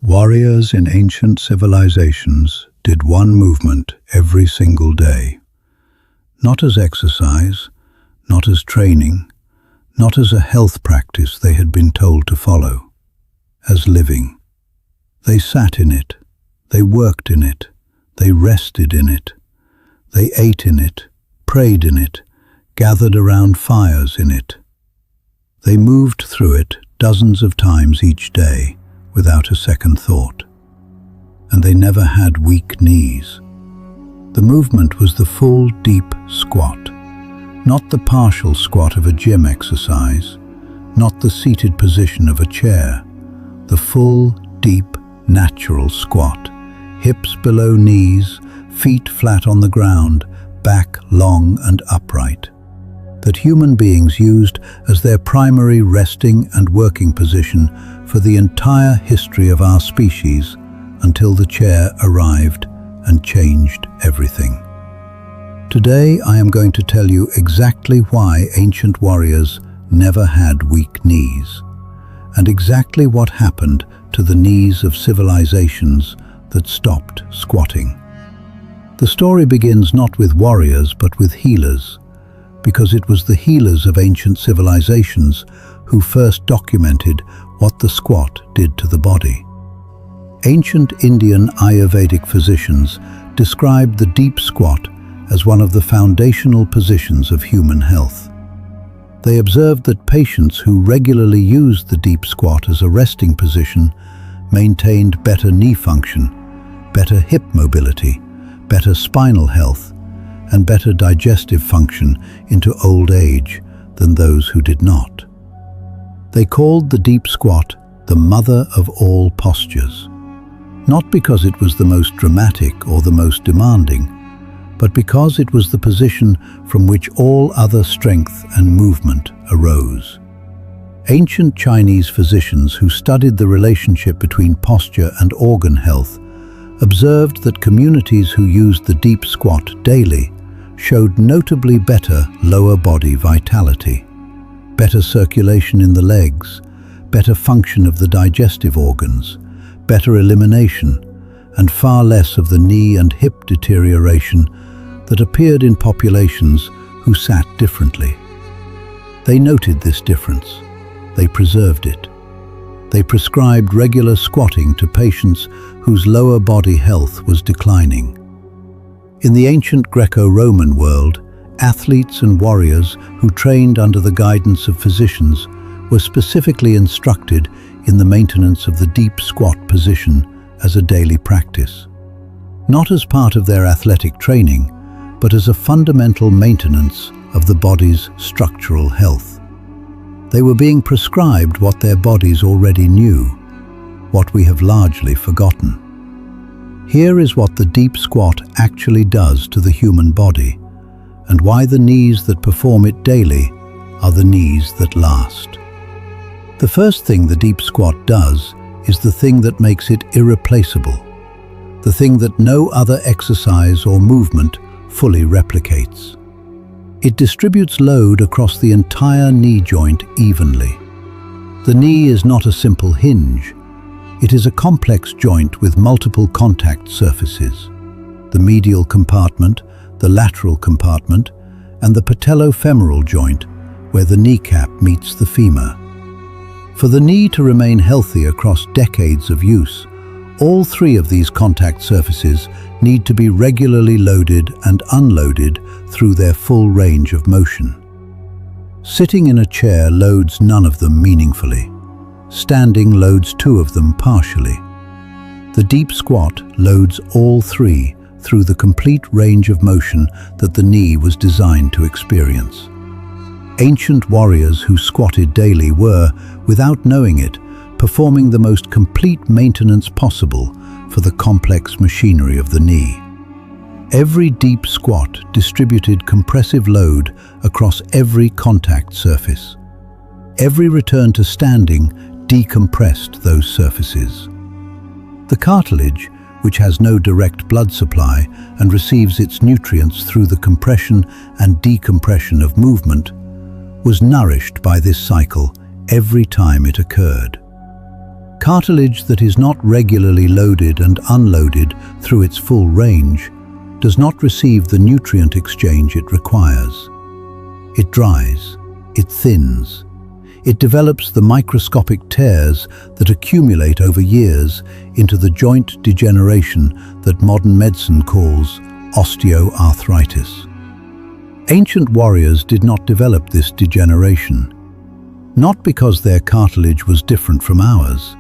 Warriors in ancient civilizations did one movement every single day. Not as exercise, not as training, not as a health practice they had been told to follow. As living. They sat in it, they worked in it, they rested in it, they ate in it, prayed in it, gathered around fires in it. They moved through it dozens of times each day, without a second thought. And they never had weak knees. The movement was the full, deep squat, not the partial squat of a gym exercise, not the seated position of a chair, the full, deep, natural squat, hips below knees, feet flat on the ground, back long and upright, that human beings used as their primary resting and working position for the entire history of our species until the chair arrived and changed everything. Today I am going to tell you exactly why ancient warriors never had weak knees, and exactly what happened to the knees of civilizations that stopped squatting. The story begins not with warriors but with healers, because it was the healers of ancient civilizations who first documented what the squat did to the body. Ancient Indian Ayurvedic physicians described the deep squat as one of the foundational positions of human health. They observed that patients who regularly used the deep squat as a resting position maintained better knee function, better hip mobility, better spinal health, and better digestive function into old age than those who did not. They called the deep squat the mother of all postures, not because it was the most dramatic or the most demanding, but because it was the position from which all other strength and movement arose. Ancient Chinese physicians who studied the relationship between posture and organ health observed that communities who used the deep squat daily showed notably better lower body vitality, better circulation in the legs, better function of the digestive organs, better elimination, and far less of the knee and hip deterioration that appeared in populations who sat differently. They noted this difference. They preserved it. They prescribed regular squatting to patients whose lower body health was declining. In the ancient Greco-Roman world, athletes and warriors who trained under the guidance of physicians were specifically instructed in the maintenance of the deep squat position as a daily practice, not as part of their athletic training, but as a fundamental maintenance of the body's structural health. They were being prescribed what their bodies already knew, what we have largely forgotten. Here is what the deep squat actually does to the human body, and why the knees that perform it daily are the knees that last. The first thing the deep squat does is the thing that makes it irreplaceable, the thing that no other exercise or movement fully replicates. It distributes load across the entire knee joint evenly. The knee is not a simple hinge. It is a complex joint with multiple contact surfaces: the medial compartment, the lateral compartment, and the patellofemoral joint, where the kneecap meets the femur. For the knee to remain healthy across decades of use, all three of these contact surfaces need to be regularly loaded and unloaded through their full range of motion. Sitting in a chair loads none of them meaningfully. Standing loads two of them partially. The deep squat loads all three through the complete range of motion that the knee was designed to experience. Ancient warriors who squatted daily were, without knowing it, performing the most complete maintenance possible for the complex machinery of the knee. Every deep squat distributed compressive load across every contact surface. Every return to standing decompressed those surfaces. The cartilage, which has no direct blood supply and receives its nutrients through the compression and decompression of movement, was nourished by this cycle every time it occurred. Cartilage that is not regularly loaded and unloaded through its full range does not receive the nutrient exchange it requires. It dries, it thins, it develops the microscopic tears that accumulate over years into the joint degeneration that modern medicine calls osteoarthritis. Ancient warriors did not develop this degeneration, not because their cartilage was different from ours,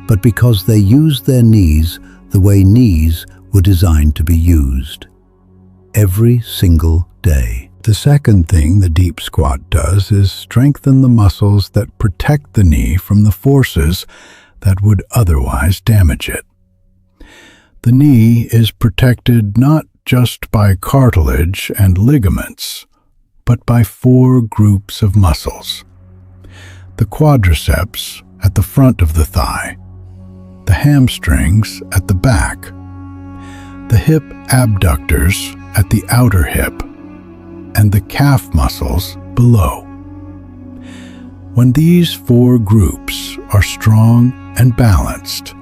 but because they used their knees the way knees were designed to be used, every single day. The second thing the deep squat does is strengthen the muscles that protect the knee from the forces that would otherwise damage it. The knee is protected not just by cartilage and ligaments, but by 4 groups of muscles. The quadriceps at the front of the thigh, the hamstrings at the back, the hip abductors at the outer hip, and the calf muscles below. When these 4 groups are strong and balanced,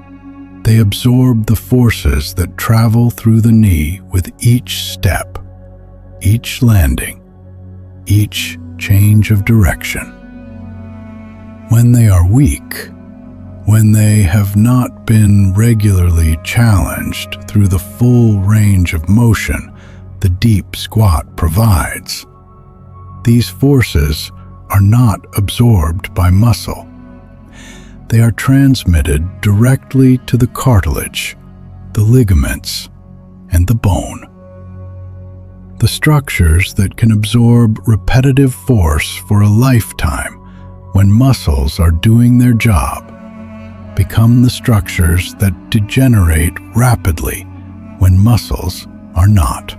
they absorb the forces that travel through the knee with each step, each landing, each change of direction. When they are weak, when they have not been regularly challenged through the full range of motion the deep squat provides, these forces are not absorbed by muscle. They are transmitted directly to the cartilage, the ligaments, and the bone. The structures that can absorb repetitive force for a lifetime when muscles are doing their job become the structures that degenerate rapidly when muscles are not.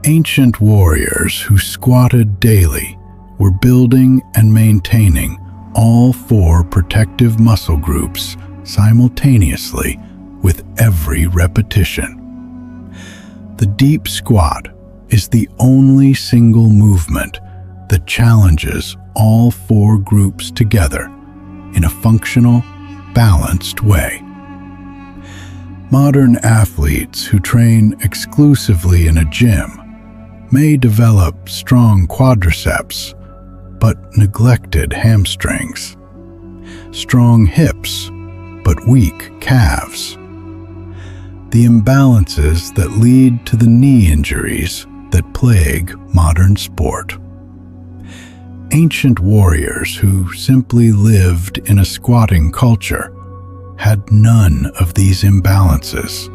Ancient warriors who squatted daily were building and maintaining all 4 protective muscle groups simultaneously with every repetition. The deep squat is the only single movement that challenges all 4 groups together in a functional, balanced way. Modern athletes who train exclusively in a gym may develop strong quadriceps, but neglected hamstrings, strong hips, but weak calves. The imbalances that lead to the knee injuries that plague modern sport. Ancient warriors who simply lived in a squatting culture had none of these imbalances,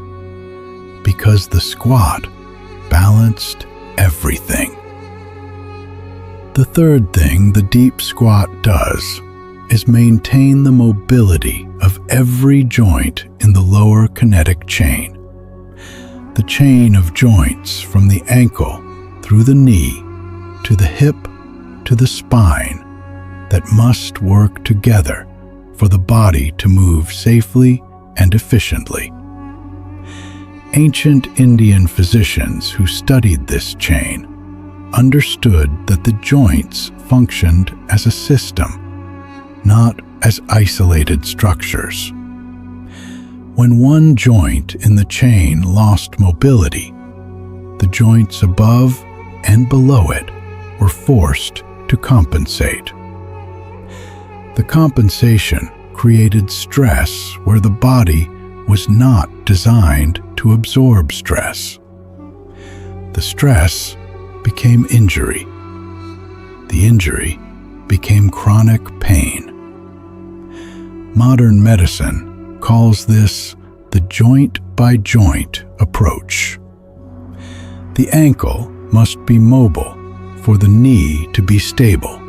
because the squat balanced everything. The third thing the deep squat does is maintain the mobility of every joint in the lower kinetic chain. The chain of joints from the ankle through the knee to the hip to the spine that must work together for the body to move safely and efficiently. Ancient Indian physicians who studied this chain understood that the joints functioned as a system, not as isolated structures. When one joint in the chain lost mobility, the joints above and below it were forced to compensate. The compensation created stress where the body was not designed to absorb stress. The stress became injury. The injury became chronic pain. Modern medicine calls this the joint-by-joint approach. The ankle must be mobile for the knee to be stable.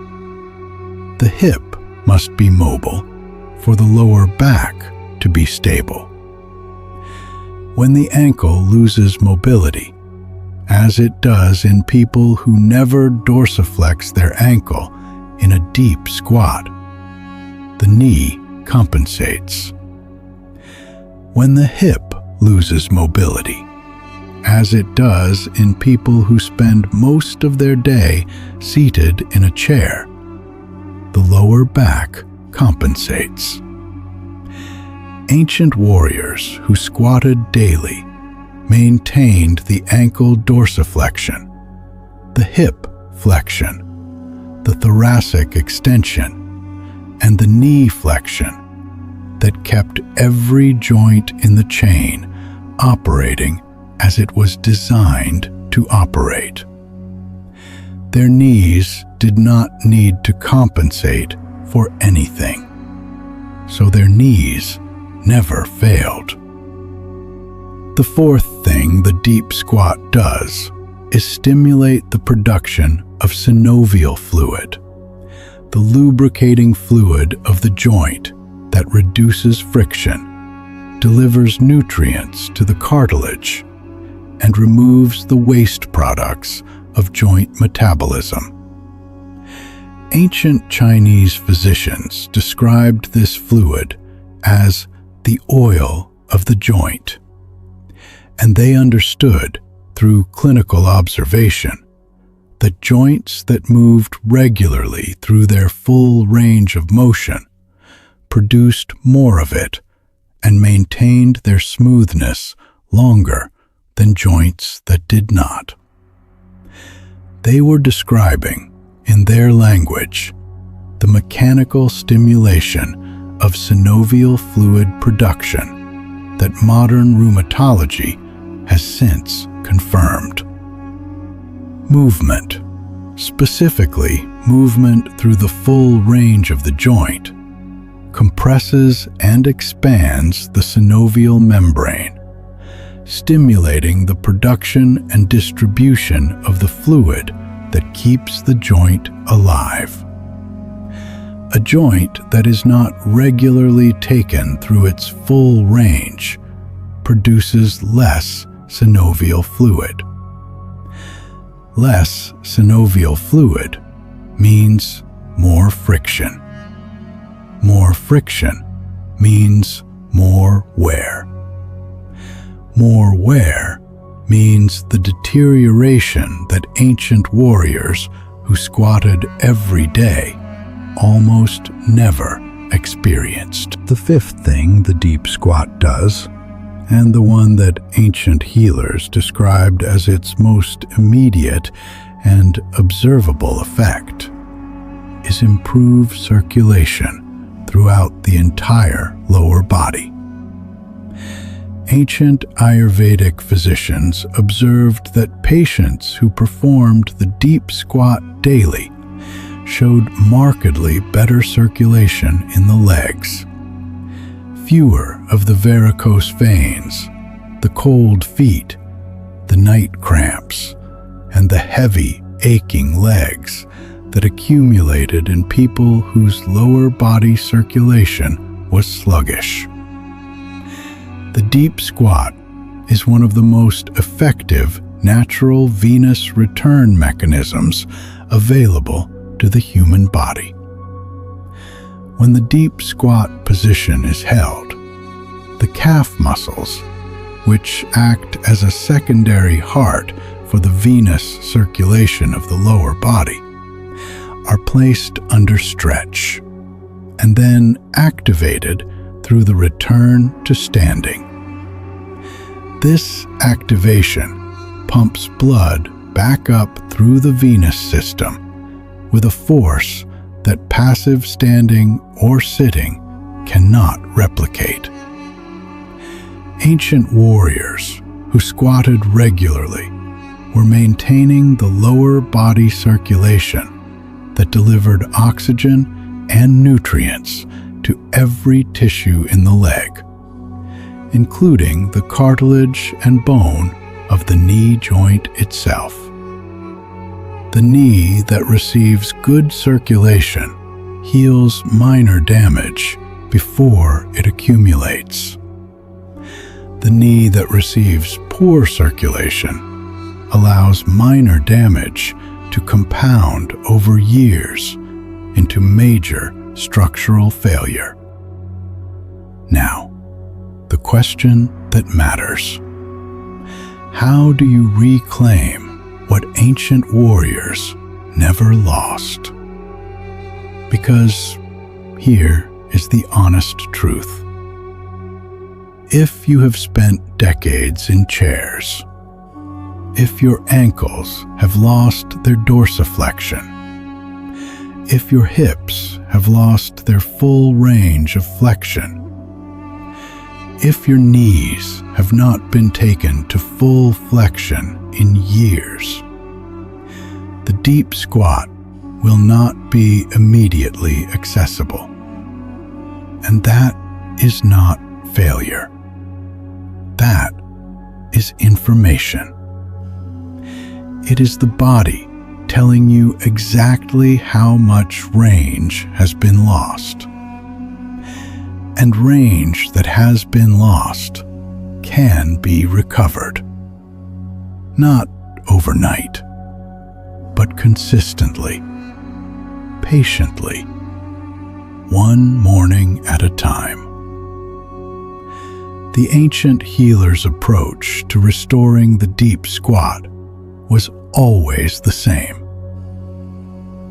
The hip must be mobile for the lower back to be stable. When the ankle loses mobility, as it does in people who never dorsiflex their ankle in a deep squat, the knee compensates. When the hip loses mobility, as it does in people who spend most of their day seated in a chair, the lower back compensates. Ancient warriors who squatted daily maintained the ankle dorsiflexion, the hip flexion, the thoracic extension, and the knee flexion that kept every joint in the chain operating as it was designed to operate. Their knees did not need to compensate for anything, so their knees never failed. The fourth thing the deep squat does is stimulate the production of synovial fluid, the lubricating fluid of the joint that reduces friction, delivers nutrients to the cartilage, and removes the waste products of joint metabolism. Ancient Chinese physicians described this fluid as the oil of the joint, and they understood through clinical observation that joints that moved regularly through their full range of motion produced more of it and maintained their smoothness longer than joints that did not. They were describing, in their language, the mechanical stimulation of synovial fluid production that modern rheumatology has since confirmed. Movement, specifically movement through the full range of the joint, compresses and expands the synovial membrane, stimulating the production and distribution of the fluid that keeps the joint alive. A joint that is not regularly taken through its full range produces less synovial fluid. Less synovial fluid means more friction. More friction means more wear. More wear means the deterioration that ancient warriors who squatted every day almost never experienced. The fifth thing the deep squat does, and the one that ancient healers described as its most immediate and observable effect, is improve circulation throughout the entire lower body. Ancient Ayurvedic physicians observed that patients who performed the deep squat daily showed markedly better circulation in the legs, fewer of the varicose veins, the cold feet, the night cramps, and the heavy, aching legs that accumulated in people whose lower body circulation was sluggish. The deep squat is one of the most effective natural venous return mechanisms available to the human body. When the deep squat position is held, the calf muscles, which act as a secondary heart for the venous circulation of the lower body, are placed under stretch and then activated through the return to standing. This activation pumps blood back up through the venous system with a force that passive standing or sitting cannot replicate. Ancient warriors who squatted regularly were maintaining the lower body circulation that delivered oxygen and nutrients to every tissue in the leg, including the cartilage and bone of the knee joint itself. The knee that receives good circulation heals minor damage before it accumulates. The knee that receives poor circulation allows minor damage to compound over years into major structural failure. Now, the question that matters: how do you reclaim what ancient warriors never lost? Because here is the honest truth. If you have spent decades in chairs, if your ankles have lost their dorsiflexion, if your hips have lost their full range of flexion, if your knees have not been taken to full flexion in years, the deep squat will not be immediately accessible. And that is not failure. That is information. It is the body telling you exactly how much range has been lost. And range that has been lost can be recovered. Not overnight, but consistently, patiently, one morning at a time. The ancient healer's approach to restoring the deep squat was always the same.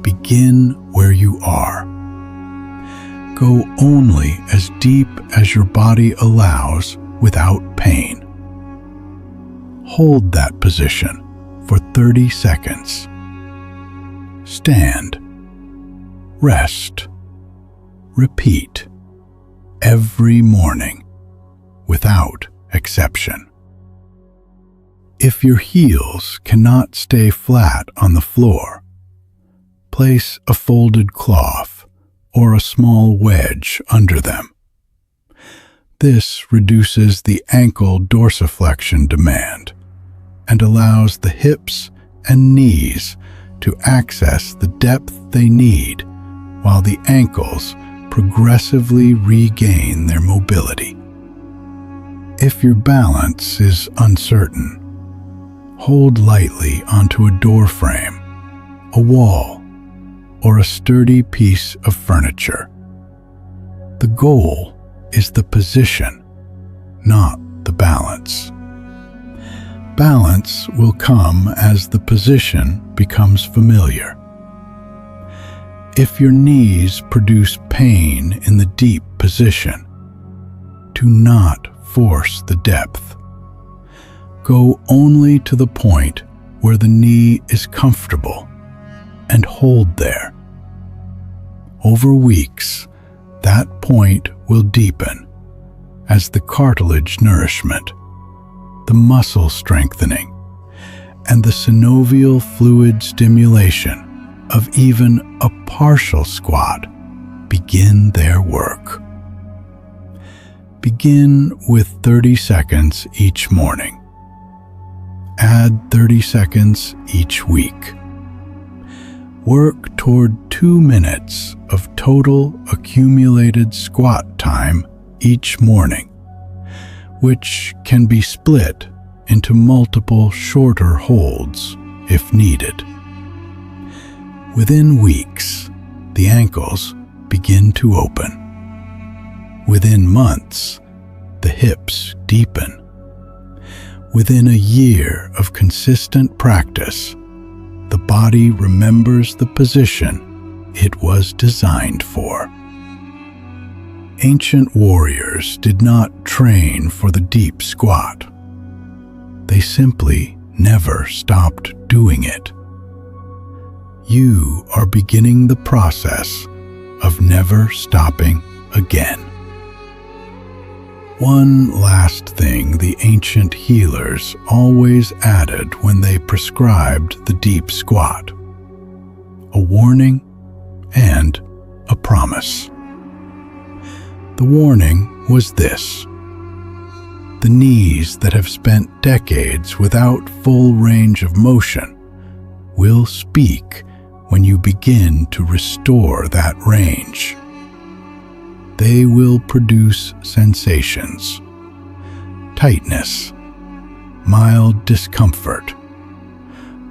Begin where you are. Go only as deep as your body allows without pain. Hold that position for 30 seconds. Stand. Rest. Repeat. Every morning, without exception. If your heels cannot stay flat on the floor, place a folded cloth or a small wedge under them. This reduces the ankle dorsiflexion demand and allows the hips and knees to access the depth they need while the ankles progressively regain their mobility. If your balance is uncertain, hold lightly onto a door frame, a wall, or a sturdy piece of furniture. The goal is the position, not the balance. Balance will come as the position becomes familiar. If your knees produce pain in the deep position, do not force the depth. Go only to the point where the knee is comfortable and hold there. Over weeks, that point will deepen as the cartilage nourishment, the muscle strengthening, and the synovial fluid stimulation of even a partial squat begin their work. Begin with 30 seconds each morning. Add 30 seconds each week. Work toward 2 minutes of total accumulated squat time each morning, which can be split into multiple shorter holds if needed. Within weeks, the ankles begin to open. Within months, the hips deepen. Within a year of consistent practice, the body remembers the position it was designed for. Ancient warriors did not train for the deep squat. They simply never stopped doing it. You are beginning the process of never stopping again. One last thing the ancient healers always added when they prescribed the deep squat: a warning and a promise. The warning was this: the knees that have spent decades without full range of motion will speak when you begin to restore that range. They will produce sensations: tightness, mild discomfort,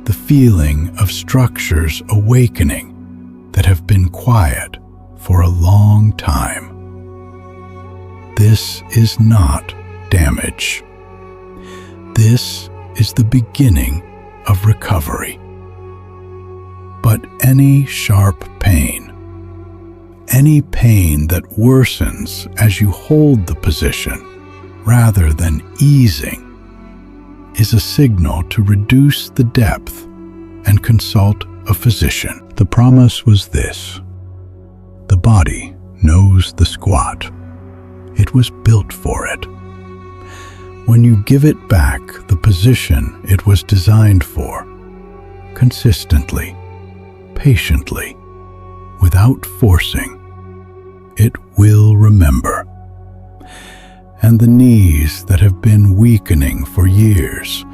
the feeling of structures awakening that have been quiet for a long time. This is not damage. This is the beginning of recovery. But any sharp pain, any pain that worsens as you hold the position, rather than easing is a signal to reduce the depth and consult a physician. The promise was this: the body knows the squat. It was built for it. When you give it back the position it was designed for, consistently, patiently, without forcing, it will remember. And the knees that have been weakening for years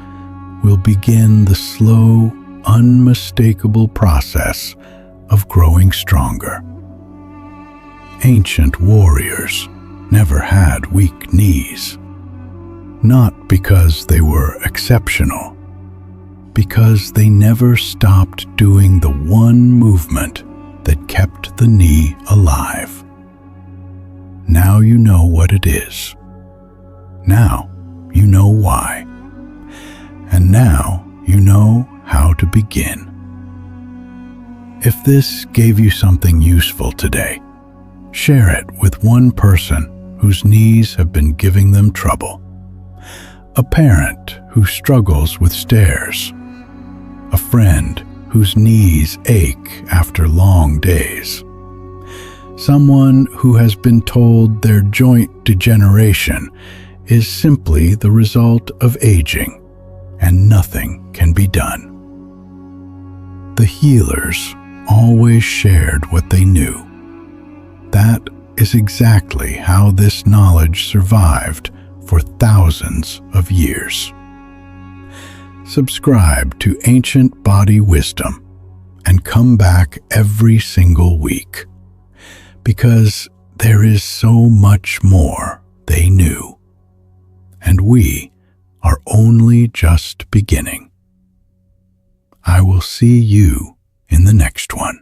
will begin the slow, unmistakable process of growing stronger. Ancient warriors never had weak knees. Not because they were exceptional, because they never stopped doing the one movement that kept the knee alive. Now you know what it is. Now you know why. And now you know how to begin. If this gave you something useful today, share it with one person whose knees have been giving them trouble. A parent who struggles with stairs. A friend whose knees ache after long days. Someone who has been told their joint degeneration is simply the result of aging and nothing can be done. The healers always shared what they knew. That is exactly how this knowledge survived for thousands of years. Subscribe to Ancient Body Wisdom and come back every single week, because there is so much more they knew, and we are only just beginning. I will see you in the next one.